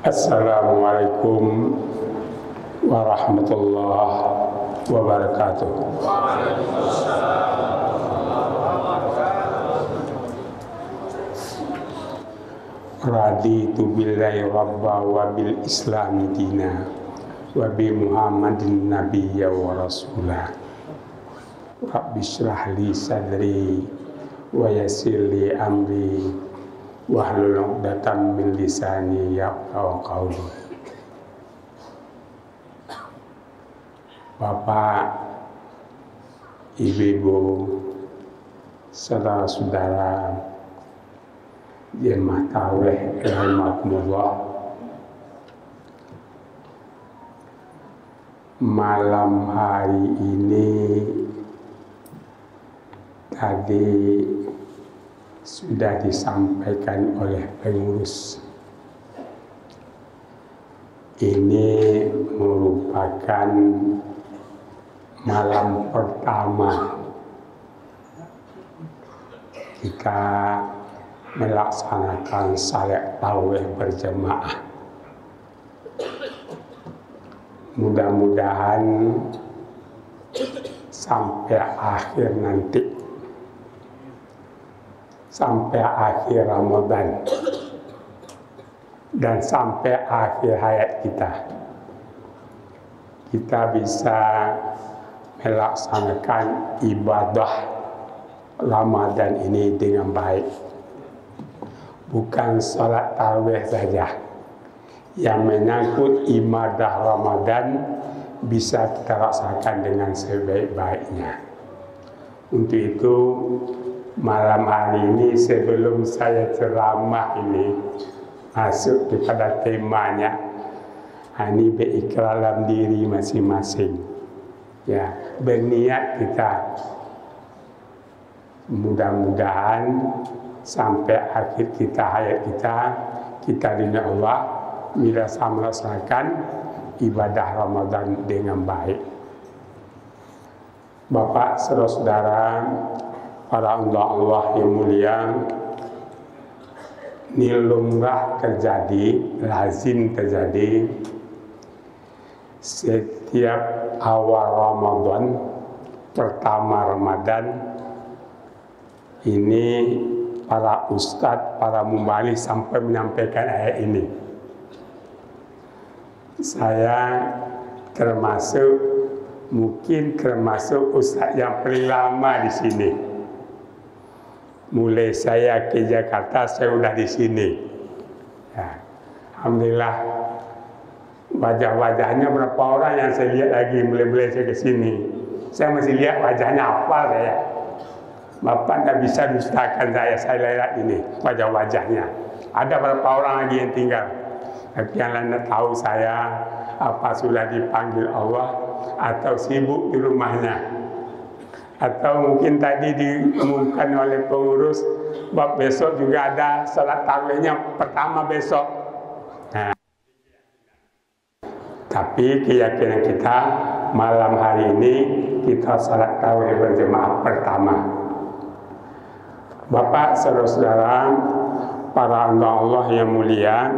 Assalamualaikum warahmatullahi wabarakatuh. Raditu billahi rabba wa bil islami dina wa bi muhammadin nabiyya wa rasulah. Rabbi shrah li sadri wa yassir li amri wahlul 'uqdatam min lisani yafqahu qawli. Bapak, Ibu-ibu, saudara-saudara jemaah taweh rahimakumullah. Malam hari ini tadi sudah disampaikan oleh pengurus. Ini merupakan malam pertama kita melaksanakan salat tarawih berjamaah. Mudah-mudahan sampai akhir nanti, sampai akhir Ramadan dan sampai akhir hayat kita bisa melaksanakan ibadah Ramadan ini dengan baik. Bukan salat tarawih saja yang menyangkut ibadah Ramadan bisa kita rasakan dengan sebaik-baiknya. Untuk itu malam hari ini sebelum saya ceramah ini masuk kepada temanya, ini berikrar dalam diri masing-masing. Ya, berniat kita mudah-mudahan sampai akhir hayat kita ridha Allah bisa melaksanakan ibadah Ramadan dengan baik. Bapak, saudara-saudara, para Allah yang mulia, ini lumrah terjadi, lazim terjadi setiap awal Ramadan, pertama Ramadan ini para ustadz, para mubalik sampai menyampaikan ayat ini. Saya mungkin termasuk ustadz yang paling lama di sini. Mulai saya ke Jakarta, saya udah di sini. Ya, alhamdulillah, wajah-wajahnya berapa orang yang saya lihat lagi mulai saya ke sini. Saya masih lihat wajahnya hafal saya. Bapak tidak bisa dustakan saya lihat ini wajah-wajahnya. Ada berapa orang lagi yang tinggal, tapi yang lain tahu saya apa sudah dipanggil Allah atau sibuk di rumahnya, atau mungkin tadi diumumkan oleh pengurus bahwa besok juga ada salat tarawihnya pertama besok. Nah, tapi keyakinan kita malam hari ini kita salat tarawih berjamaah pertama. Bapak, saudara-saudara, para hamba Allah yang mulia,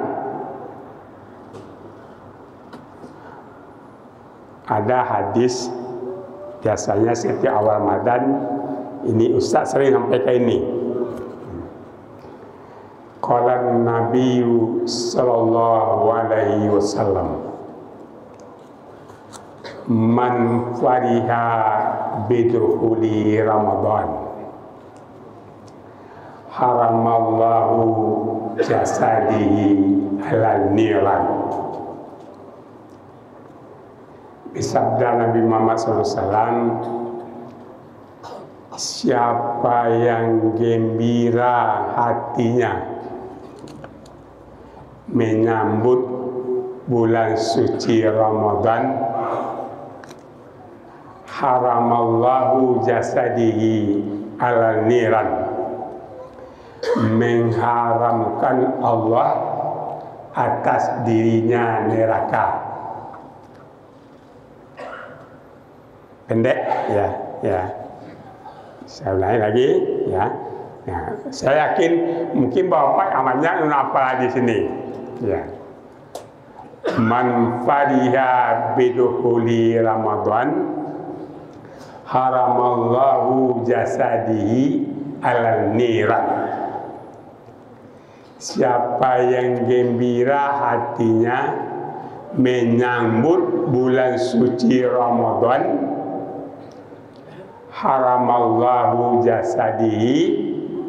ada hadis biasanya setiap awal Ramadan ini Ustaz sering sampaikan ini. Qala Nabi sallallahu alaihi wasallam, man fariha bidukhuli Ramadan haramallahu jasadihi halal niran. Sabda Nabi Muhammad SAW, siapa yang gembira hatinya menyambut bulan suci Ramadan, haramallahu jasadihi halal niran, mengharamkan Allah atas dirinya neraka. Pendek ya. Saya ulangi lagi ya. Saya yakin mungkin Bapak amannya apa di sini ya. Man fariha bidukhuli Ramadan haramallahu jasadihi alal niran. Siapa yang gembira hatinya menyambut bulan suci Ramadan, haramallahu jasadihi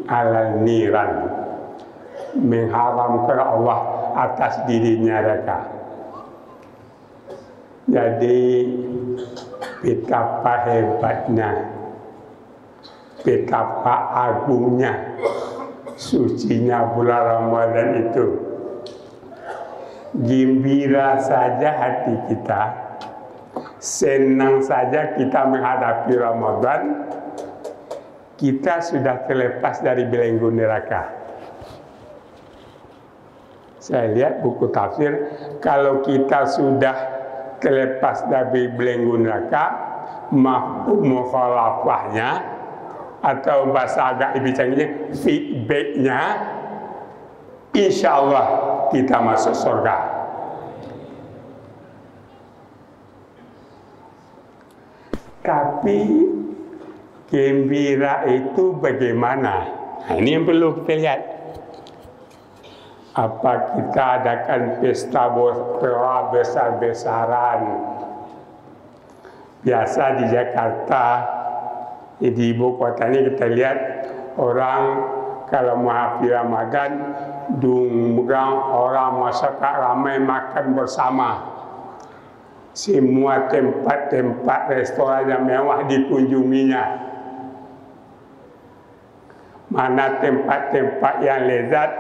alal niran, mengharamkan Allah atas dirinya mereka. Jadi betapa hebatnya, betapa agungnya, sucinya bulan Ramadan itu. Gembira saja hati kita, senang saja kita menghadapi Ramadan, kita sudah terlepas dari belenggu neraka. Saya lihat buku tafsir, kalau kita sudah terlepas dari belenggu neraka, mafhum mukhalafahnya atau bahasa agak lebih canggihnya feedbacknya, insya Allah kita masuk surga. Tapi gembira itu bagaimana? Nah, ini yang perlu kita lihat. Apa kita adakan pesta pora besar-besaran? Biasa di Jakarta, di ibu kota ini kita lihat orang kalau menghadapi Ramadan, orang masyarakat ramai makan bersama. Semua tempat-tempat restoran yang mewah dikunjunginya. Mana tempat-tempat yang lezat,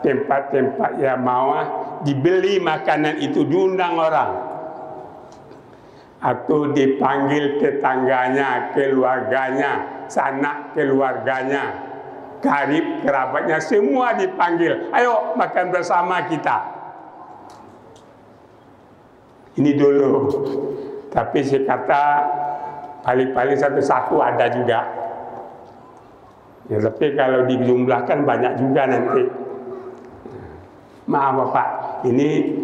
tempat-tempat yang mewah, dibeli makanan itu, diundang orang. Atau dipanggil tetangganya, keluarganya, sanak keluarganya, karib kerabatnya, semua dipanggil. Ayo makan bersama kita. Ini dulu. Tapi saya kata paling-paling satu-satu ada juga. Ya, tapi kalau dijumlahkan banyak juga nanti. Maaf Bapak, ini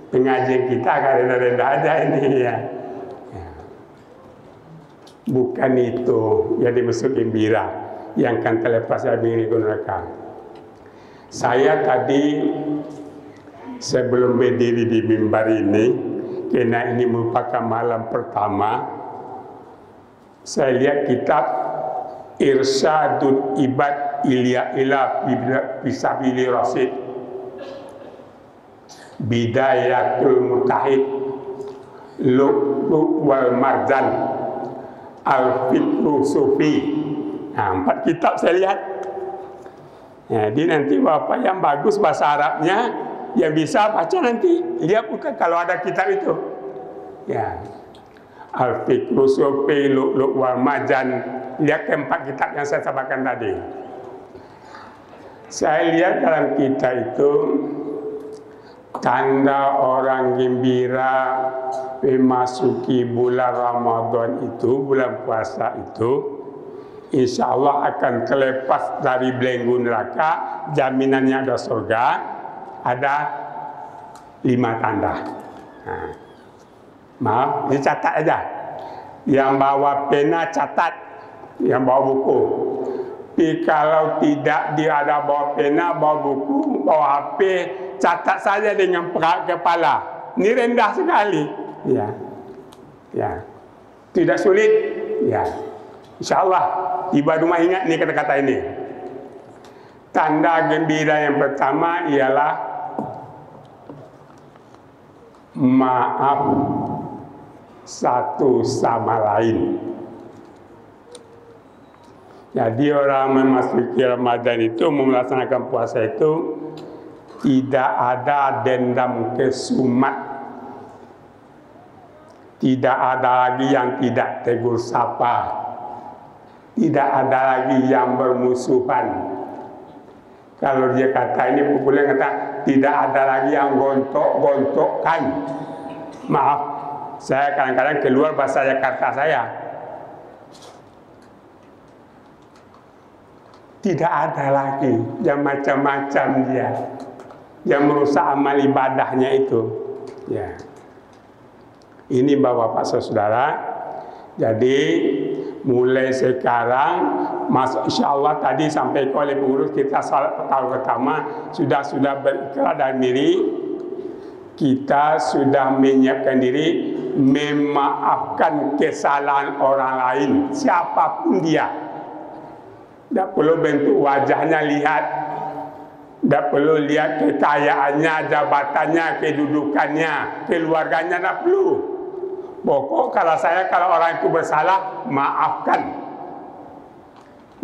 pengajian kita karena rendah aja ini ya. Bukan itu yang dimaksud gembira yang akan terlepas dari neraka. Saya tadi sebelum berdiri di mimbar ini, karena ini merupakan malam pertama, saya lihat kitab Irsyadul Ibad ila Fisabili Rasid, Bidayatul Mutahid, Lu'lu' wal Marjan, Al-Fiqhu Sufi. Nah, 4 kitab saya lihat. Jadi nanti Bapak yang bagus bahasa Arabnya, yang bisa baca nanti, lihat bukan kalau ada kitab itu. Ya. Al-Fiqhu Sufi, Lu'lu' wal Marjan. Lihat ke 4 kitab yang saya sampaikan tadi. Saya lihat dalam kitab itu tanda orang gembira memasuki bulan Ramadan itu, bulan puasa itu, insya Allah akan terlepas dari belenggu neraka, jaminannya ada surga. Ada 5 tanda. Nah, maaf, dicatat aja. Yang bawa pena catat, yang bawa buku. Tapi kalau tidak dia ada bawa pena, bawa buku, bawa HP, catat saja dengan perak kepala. Ini rendah sekali. Ya, ya, tidak sulit. Ya, insya Allah tiba rumah ingat nih kata-kata ini. Tanda gembira yang pertama ialah maaf satu sama lain. Jadi orang memasuki Ramadan itu, melaksanakan puasa itu, tidak ada dendam kesumat, tidak ada lagi yang tidak tegur sapa, tidak ada lagi yang bermusuhan. Kalau dia kata ini populer kata, tidak ada lagi yang gontok-gontokkan. Maaf, saya kadang-kadang keluar bahasa Jakarta saya. Tidak ada lagi yang macam-macam dia, yang merusak amal ibadahnya itu. Ya. Ini Bapak-bapak saudara. Jadi mulai sekarang, insya Allah tadi sampai oleh pengurus kita salat pertama sudah berikrar dalam diri, kita sudah menyiapkan diri memaafkan kesalahan orang lain, siapapun dia. Tak perlu bentuk wajahnya lihat, tak perlu lihat kekayaannya, jabatannya, kedudukannya, keluarganya, tak perlu. Pokok kalau orang itu bersalah, maafkan.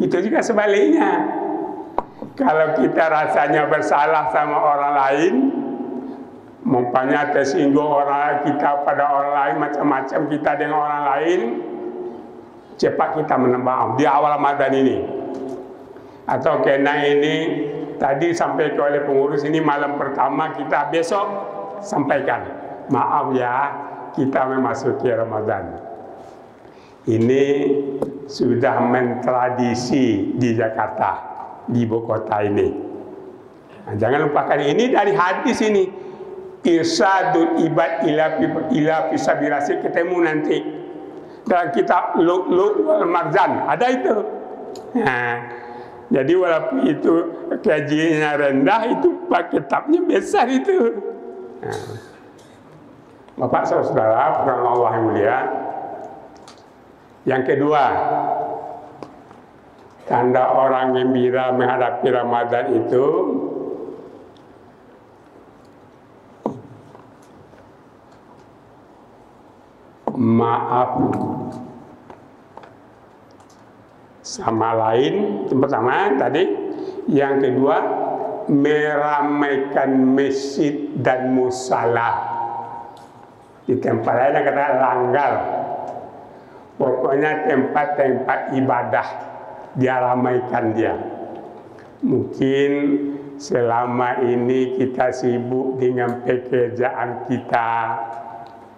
Itu juga sebaliknya. Kalau kita rasanya bersalah sama orang lain, umpamanya tersinggung orang kita pada orang lain, macam-macam kita dengan orang lain, cepat kita minta maaf di awal Ramadan ini. Atau kena ini tadi sampai oleh pengurus ini malam pertama, kita besok sampaikan, maaf ya, kita memasuki Ramadan. Ini sudah mentradisi di Jakarta, di ibu kota ini. Nah, jangan lupakan ini dari hadis ini. Irsadul ibad ila fisabilillah, ketemu nanti dalam kitab Lu'lu' wal Marjan, ada itu. Nah, jadi walaupun itu kajiannya rendah, itu kitabnya besar itu. Nah, Bapak saudara, Allah yang mulia. Yang kedua, tanda orang gembira menghadapi Ramadan itu maaf sama lain. Yang pertama tadi, yang kedua meramaikan masjid dan musala. Di tempat lain yang kata langgar, pokoknya tempat-tempat ibadah dia ramaikan dia. Mungkin selama ini kita sibuk dengan pekerjaan kita,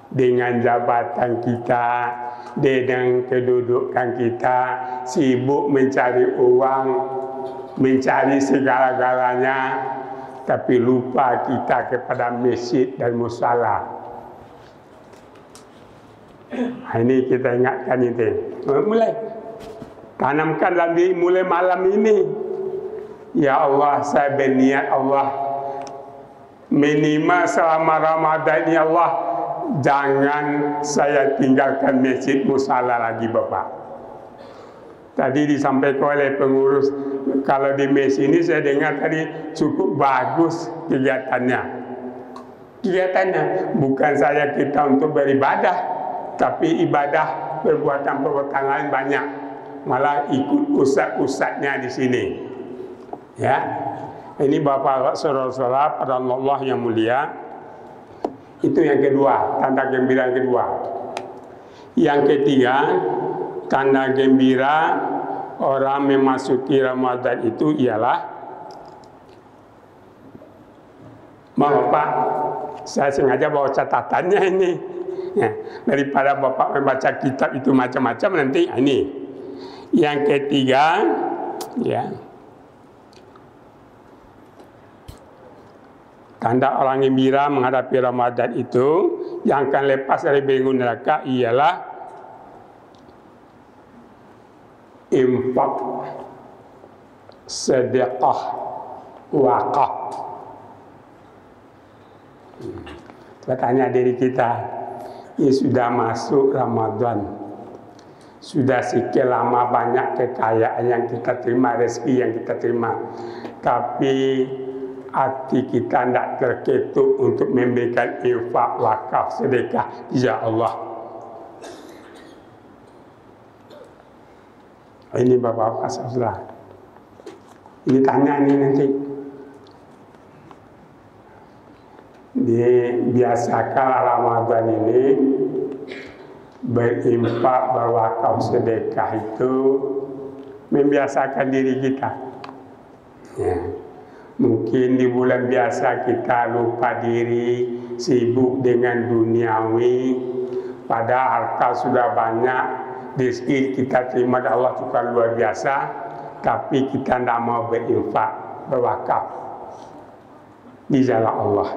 dengan jabatan kita, dengan kedudukan kita, sibuk mencari uang, mencari segala-galanya, tapi lupa kita kepada masjid dan musala. Ini kita ingatkan itu. Mulai tanamkan dalam diri mulai malam ini. Ya Allah, saya berniat Allah, minimal selama Ramadan ini Allah, jangan saya tinggalkan masjid musala lagi Bapak. Tadi disampaikan oleh pengurus, kalau di masjid ini saya dengar tadi cukup bagus kegiatannya. Kegiatannya bukan saya kita untuk beribadah, tapi ibadah perbuatan-perbuatan lain banyak. Malah ikut ustaz-ustaznya di sini. Ya, ini Bapak saudara-saudara pada Allah yang mulia. Itu yang kedua, tanda gembira yang kedua. Yang ketiga, tanda gembira orang memasuki Ramadan itu ialah, maaf Pak, saya sengaja bawa catatannya ini. Ya, daripada Bapak membaca kitab itu macam-macam nanti ini. Yang ketiga, ya, tanda orang gembira menghadapi Ramadan itu yang akan lepas dari belenggu neraka ialah infak, sedekah, wakaf. Kita tanya diri kita, ini sudah masuk Ramadan, sudah sekian lama banyak kekayaan yang kita terima, rezeki yang kita terima, tapi hati kita tidak terketuk untuk memberikan infak, wakaf, sedekah. Ya Allah, ini Bapak-bapak saudara, ini tanya ini nanti. Biasakan Ramadan ini berinfak, berwakaf, sedekah itu membiasakan diri kita. Ya. Mungkin di bulan biasa kita lupa diri, sibuk dengan duniawi, padahal harta sudah banyak, rezeki kita terima dari Allah juga luar biasa, tapi kita tidak mau berinfak, berwakaf di jalan Allah.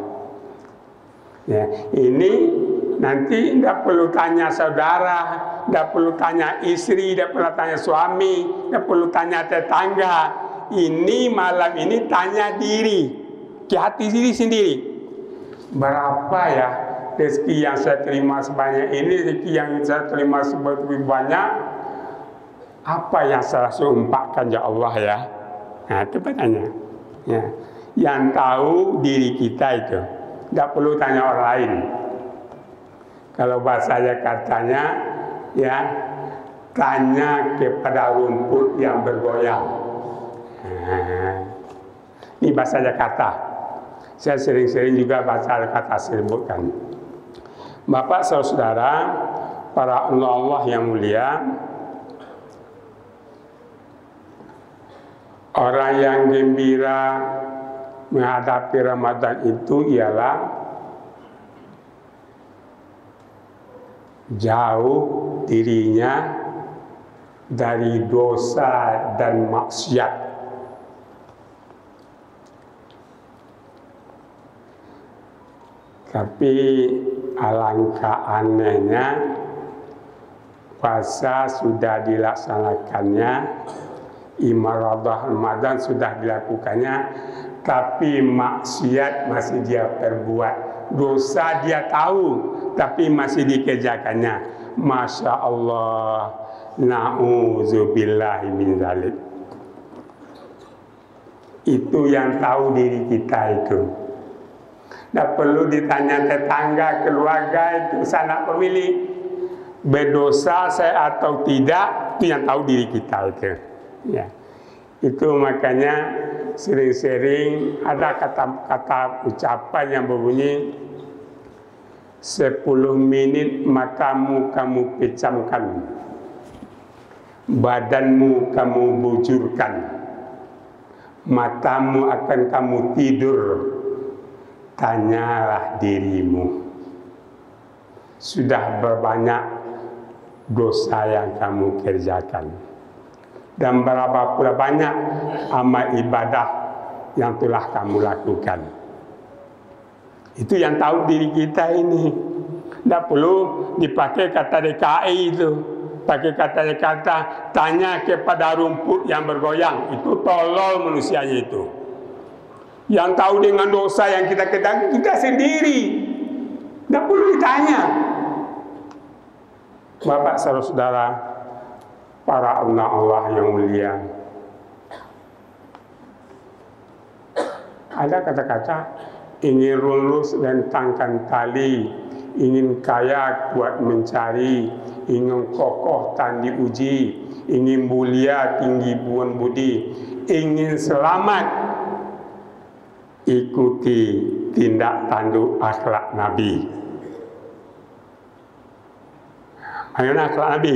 Ya, ini nanti tidak perlu tanya saudara, tidak perlu tanya istri, tidak perlu tanya suami, tidak perlu tanya tetangga. Ini malam ini tanya diri, ke hati diri sendiri. Berapa ya rezeki yang saya terima sebanyak ini, rezeki yang saya terima lebih banyak? Apa yang saya umpatkan ya Allah ya? Nah, itu pertanyaan. Ya. Yang tahu diri kita itu, tidak perlu tanya orang lain. Kalau bahasanya katanya, ya tanya kepada rumput yang bergoyang. Nah, ini bahasa Jakarta. Saya sering-sering juga bahasa Jakarta sebutkan. Bapak saudara, para Allah yang mulia, orang yang gembira menghadapi Ramadan itu ialah jauh dirinya dari dosa dan maksiat. Tapi alangkah anehnya, puasa sudah dilaksanakannya, ibadah Ramadan sudah dilakukannya, tapi maksiat masih dia perbuat. Dosa dia tahu, tapi masih dikerjakannya. Masya Allah, na'udzubillahi min dzalik. Itu yang tahu diri kita itu. Tidak perlu ditanya tetangga, keluarga itu, sanak pemilik. Berdosa saya atau tidak, itu yang tahu diri kita itu. Ya. Itu makanya sering-sering ada kata-kata ucapan yang berbunyi 10 menit matamu kamu pejamkan, badanmu kamu bujurkan, matamu akan kamu tidur, tanyalah dirimu, sudah berbanyak dosa yang kamu kerjakan, dan berapa pula banyak amal ibadah yang telah kamu lakukan. Itu yang tahu diri kita ini. Tidak perlu dipakai kata DKI itu, pakai kata tanya kepada rumput yang bergoyang. Itu tolol manusianya itu. Yang tahu dengan dosa yang kita kerjakan kita sendiri, tidak perlu ditanya. Bapak saudara, para anak Allah yang mulia, ada kata-kata ingin lurus rentangkan tali, ingin kaya kuat mencari, ingin kokoh tak diuji, ingin mulia tinggi buan budi, ingin selamat ikuti tindak tanduk akhlak Nabi. Bagaimana akhlak Nabi?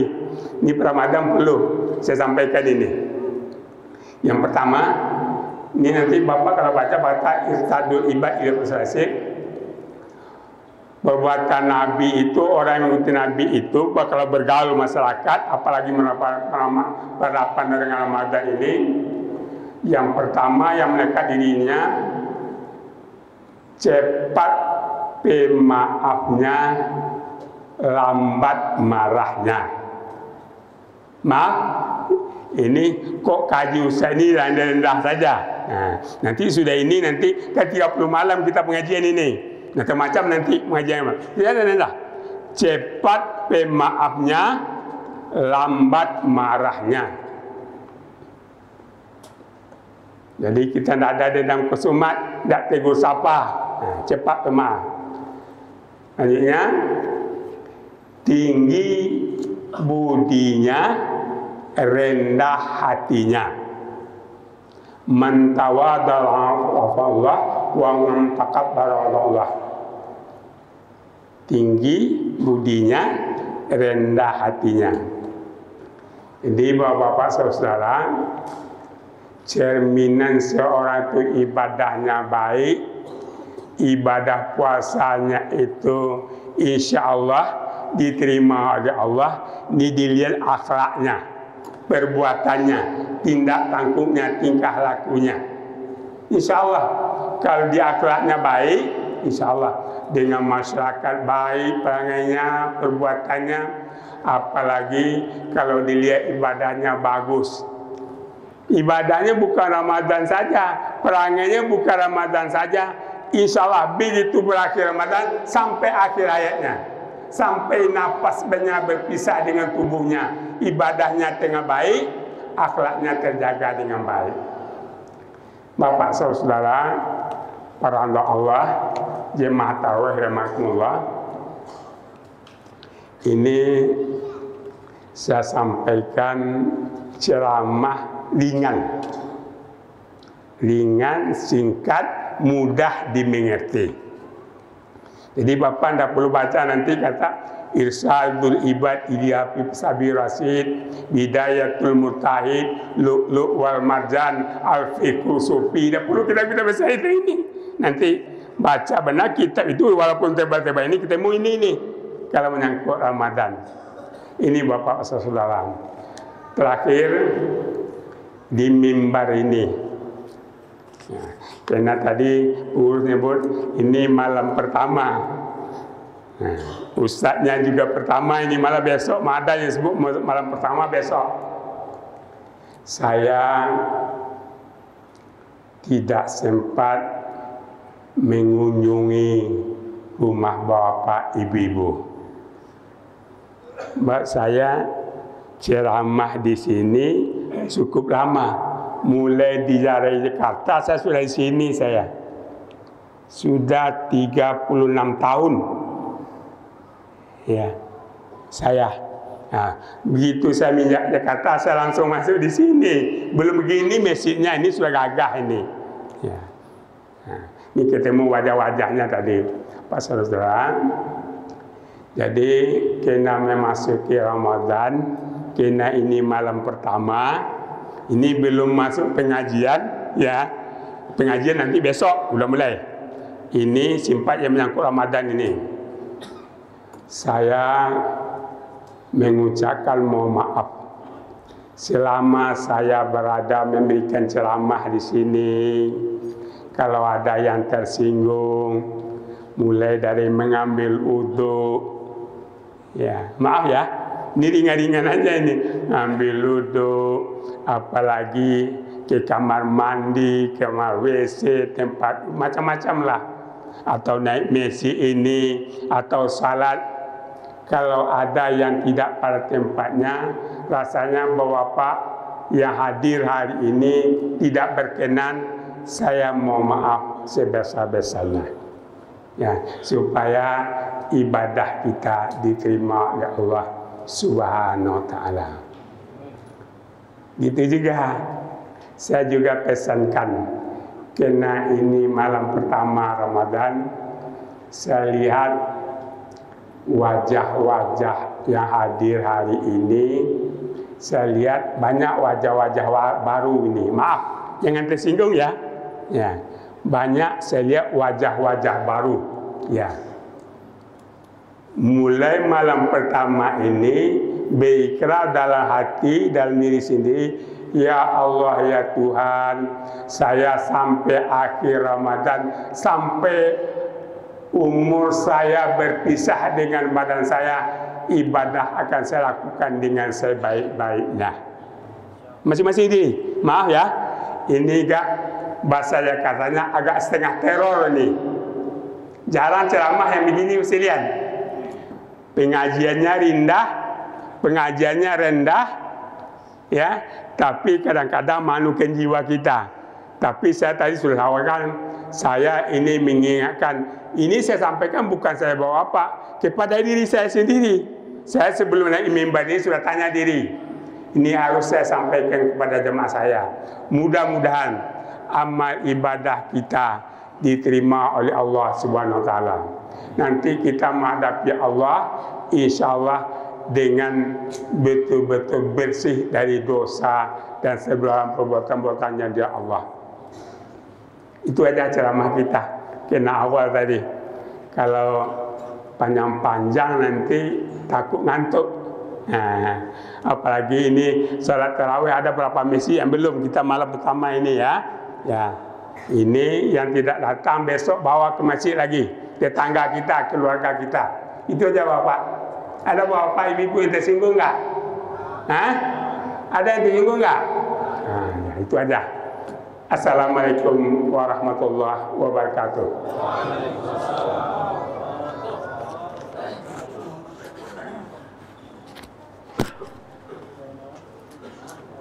Ini Ramadan perlu saya sampaikan ini. Yang pertama, ini nanti Bapak kalau baca Irtadul Ibad ila Persuasif, perbuatan Nabi itu, orang yang mengikuti Nabi itu kalau bergaul masyarakat, apalagi berhadapan dengan Ramadan ini, yang pertama yang melekat dirinya cepat pemaafnya, lambat marahnya. Maaf, ini kok kaji usai ini rendah-rendah saja. Nah, nanti sudah ini nanti kan 30 malam kita pengajian ini. Macam-macam nanti pengajian. Tidak rendah. Cepat pemaafnya, lambat marahnya. Jadi kita tidak ada dendam kesumat, tidak tegur sapa. Nah, cepat pemaaf. Selanjutnya, tinggi budinya, rendah hatinya. Man tawadala Allah wa man takabbara Allah. Tinggi budinya, rendah hatinya. Jadi bapak-bapak saudara, cerminan seorang itu ibadahnya baik, ibadah puasanya itu insya Allah diterima oleh Allah. Ini dilihat akhlaknya, perbuatannya, tindak tangkuknya, tingkah lakunya. Insya Allah kalau dia akhlaknya baik, insya Allah dengan masyarakat baik perangainya, perbuatannya, apalagi kalau dilihat ibadahnya bagus. Ibadahnya bukan Ramadan saja, perangainya bukan Ramadan saja. Insya Allah begitu berakhir Ramadan sampai akhir hayatnya, sampai nafasnya berpisah dengan tubuhnya, ibadahnya tengah baik, akhlaknya terjaga dengan baik. Bapak saudara, para hamba Allah, jemaah tarawih rahimakumullah, ini saya sampaikan ceramah ringan, singkat, mudah dimengerti. Jadi Bapak tidak perlu baca nanti kata Irsyadul Ibad Ilyafi Sabi Rasid, Bidayatul Murtahid, Lu'lu' wal Marjan, Al-Fiqhu Sufi. Tidak perlu kita bahasa itu ini. Nanti baca benar kitab itu walaupun tebal-tebal ini kita mau ini kalau menyangkut Ramadan. Ini Bapak saudara. Terakhir di mimbar ini, karena tadi urus nyebut ini malam pertama, ustadznya juga pertama, ini malah besok ada yang sebut malam pertama besok. Saya tidak sempat mengunjungi rumah bapak ibu-ibu. Mbak saya ceramah di sini cukup lama. Mulai di Jakarta saya sudah di sini, saya sudah 36 tahun. Ya, saya. Nah, begitu saya minjak Jakarta, saya langsung masuk di sini. Belum begini masjidnya, ini sudah gagah ini. Ya. Nah, ini ketemu wajah-wajahnya tadi, Pak saudara. Jadi kena memasuki Ramadan, kena ini malam pertama, ini belum masuk pengajian, ya. Pengajian nanti besok udah mulai. Ini simpat yang menyangkut Ramadan ini. Saya mengucapkan mohon maaf selama saya berada memberikan ceramah di sini. Kalau ada yang tersinggung, mulai dari mengambil uduk, ya maaf ya, ini ringan-ringan aja ini, ambil uduk, apalagi ke kamar mandi, kamar WC, tempat macam-macam lah, atau naik Messi ini, atau salat. Kalau ada yang tidak pada tempatnya, rasanya Bapak yang hadir hari ini tidak berkenan, saya mohon maaf sebesar-besarnya, ya, supaya ibadah kita diterima oleh Allah Subhanahu wa Ta'ala. Gitu juga saya juga pesankan, karena ini malam pertama Ramadan, saya lihat wajah-wajah yang hadir hari ini, saya lihat banyak wajah-wajah baru ini. Maaf, jangan tersinggung ya. Ya, banyak saya lihat wajah-wajah baru. Ya. Mulai malam pertama ini berikrar dalam hati, dalam diri sendiri, ya Allah ya Tuhan, saya sampai akhir Ramadan, sampai umur saya berpisah dengan badan saya, ibadah akan saya lakukan dengan sebaik-baiknya. Masing-masing ini, maaf ya, ini gak bahasa Jakartanya agak setengah teror ini. Jarang ceramah yang begini mesti lihat. Pengajiannya rendah, ya, tapi kadang-kadang manukan jiwa kita. Tapi saya tadi sudah tawarkan, saya ini mengingatkan, ini saya sampaikan bukan saya bawa apa, kepada diri saya sendiri. Saya sebelum naik mimbar ini sudah tanya diri, ini harus saya sampaikan kepada jemaah saya. Mudah-mudahan amal ibadah kita diterima oleh Allah Subhanahu wa Ta'ala. Nanti kita menghadapi Allah, insya Allah dengan betul-betul bersih dari dosa dan segala perbuatan-perbuatannya dia Allah. Itu aja ceramah kita, kena awal tadi. Kalau panjang-panjang nanti takut ngantuk. Nah, apalagi ini salat tarawih ada berapa misi yang belum kita malam pertama ini ya. Ya, ini yang tidak datang besok bawa ke masjid lagi. tetangga kita, keluarga kita. Itu aja Bapak. Ada Bapak Ibu yang tersinggung nggak? Hah? Ada yang tersinggung nggak? Nah, ya, itu aja. Assalamualaikum warahmatullahi wabarakatuh.